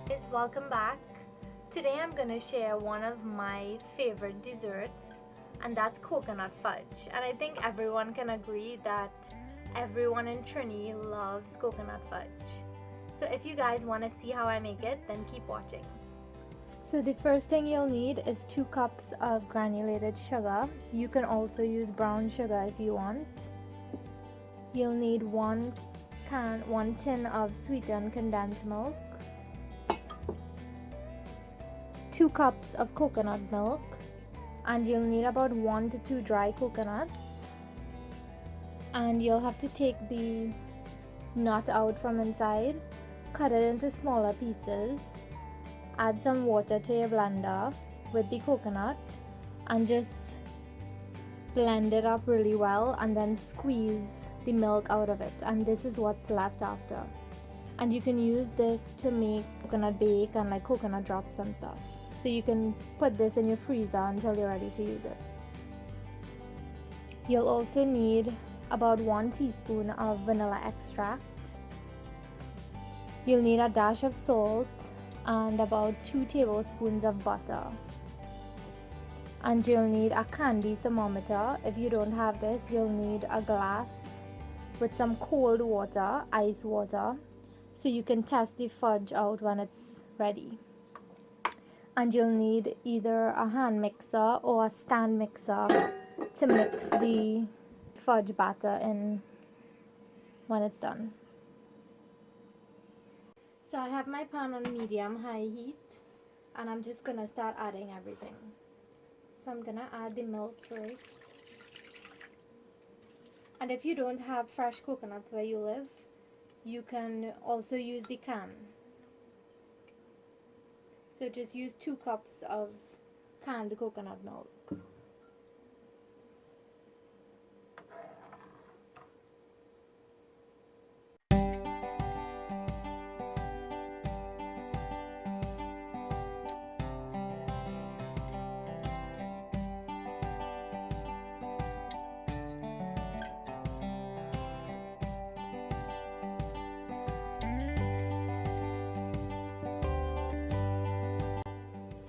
Guys, welcome back. Today I'm gonna share one of my favorite desserts, and that's coconut fudge. And I think everyone can agree that everyone in Trini loves coconut fudge. So if you guys want to see how I make it, then keep watching. So the first thing you'll need is 2 cups of granulated sugar. You can also use brown sugar if you want. You'll need 1 tin of sweetened condensed milk, 2 cups of coconut milk, and you'll need about 1 to 2 dry coconuts. And you'll have to take the nut out from inside, cut it into smaller pieces, add some water to your blender with the coconut, and just blend it up really well, and then squeeze the milk out of it, and this is what's left after. And you can use this to make coconut bake and like coconut drops and stuff. So you can put this in your freezer until you're ready to use it. You'll also need about 1 teaspoon of vanilla extract. You'll need a dash of salt and about 2 tablespoons of butter. And you'll need a candy thermometer. If you don't have this, you'll need a glass with some cold water, ice water, so you can test the fudge out when it's ready. And you'll need either a hand mixer or a stand mixer to mix the fudge batter in when it's done. So I have my pan on medium-high heat, and I'm just gonna start adding everything. So I'm gonna add the milk first. And if you don't have fresh coconuts where you live, you can also use the can. So just use 2 cups of canned coconut milk.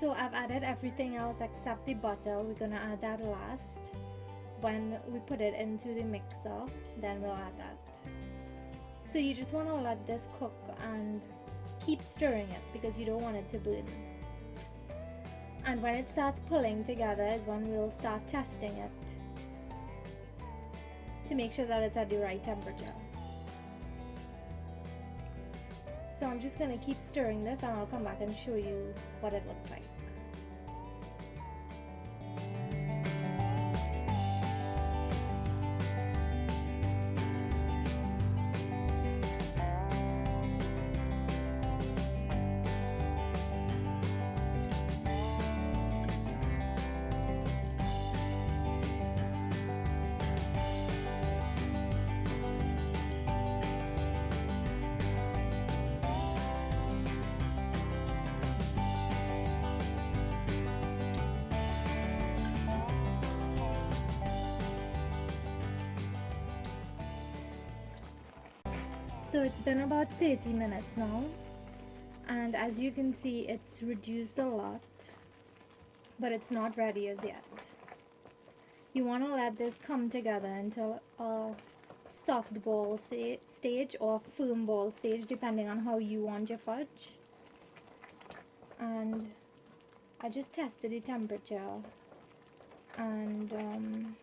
So I've added everything else except the butter. We're gonna add that last. When we put it into the mixer, then we'll add that. So you just want to let this cook and keep stirring it because you don't want it to burn. And when it starts pulling together is when we'll start testing it to make sure that it's at the right temperature. So I'm just going to keep stirring this, and I'll come back and show you what it looks like. So it's been about 30 minutes now, and as you can see, it's reduced a lot, but it's not ready as yet. You want to let this come together until a soft ball stage or firm ball stage, depending on how you want your fudge. And I just tested the temperature, and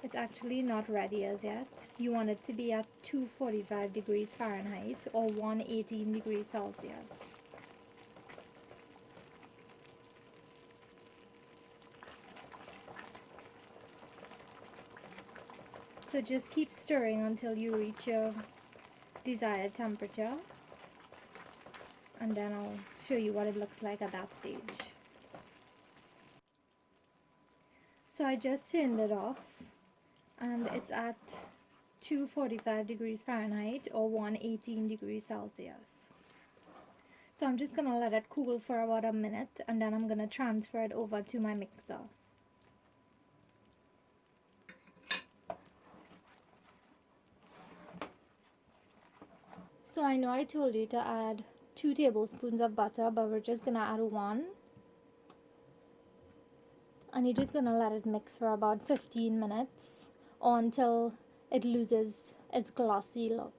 it's actually not ready as yet. You want it to be at 245 degrees Fahrenheit or 118 degrees Celsius. So just keep stirring until you reach your desired temperature, and then I'll show you what it looks like at that stage. So I just turned it off, and it's at 245 degrees Fahrenheit or 118 degrees Celsius. So I'm just going to let it cool for about a minute, and then I'm going to transfer it over to my mixer. So I know I told you to add 2 tablespoons of butter, but we're just gonna add 1. And you're just gonna let it mix for about 15 minutes or until it loses its glossy look.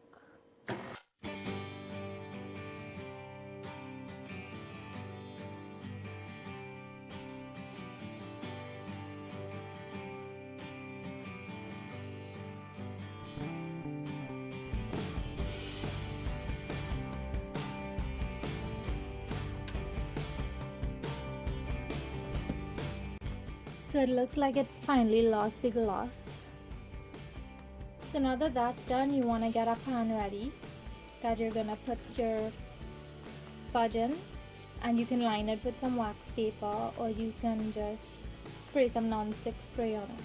So it looks like it's finally lost the gloss. So now that that's done, you want to get a pan ready that you're gonna put your fudge in, and you can line it with some wax paper, or you can just spray some non-stick spray on it.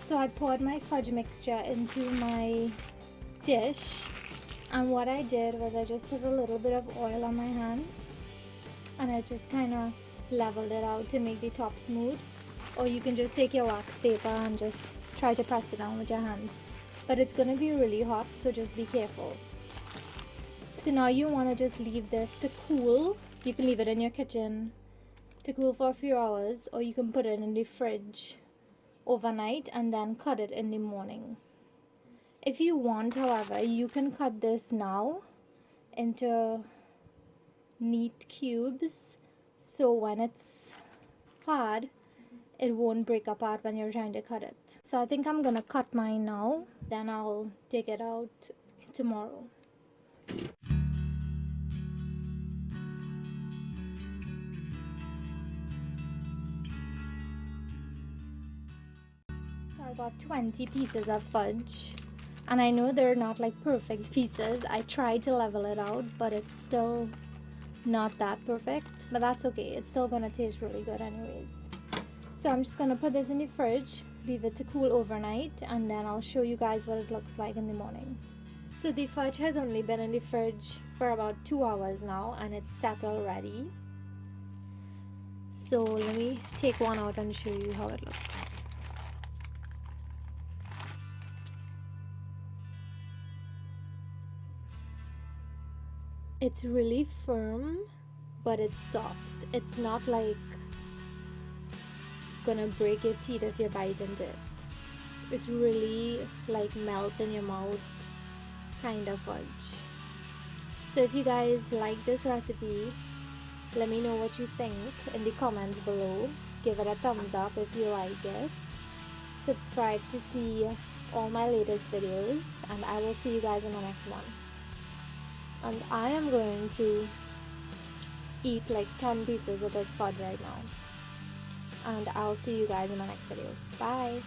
So I poured my fudge mixture into my dish, and what I did was I just put a little bit of oil on my hand, and I just kind of leveled it out to make the top smooth. Or you can just take your wax paper and just try to press it down with your hands, but it's going to be really hot, so just be careful. So now you want to just leave this to cool. You can leave it in your kitchen to cool for a few hours, or you can put it in the fridge overnight and then cut it in the morning. If you want, however, you can cut this now into neat cubes, so when it's hard, it won't break apart when you're trying to cut it. So I think I'm gonna cut mine now, then I'll take it out tomorrow. So I got 20 pieces of fudge, and I know they're not like perfect pieces. I tried to level it out, but it's still not that perfect, but that's okay. It's still gonna taste really good anyways. So I'm just gonna put this in the fridge, leave it to cool overnight, and then I'll show you guys what it looks like in the morning. So the fudge has only been in the fridge for about 2 hours now, and it's set already. So let me take one out and show you how it looks. It's really firm, but it's soft. It's not like gonna break your teeth if you bite into it. It's really like melt in your mouth kind of fudge. So if you guys like this recipe, let me know what you think in the comments below. Give it a thumbs up if you like it. Subscribe to see all my latest videos, and I will see you guys in the next one. And I am going to eat like 10 pieces of this fudge right now. And I'll see you guys in my next video. Bye!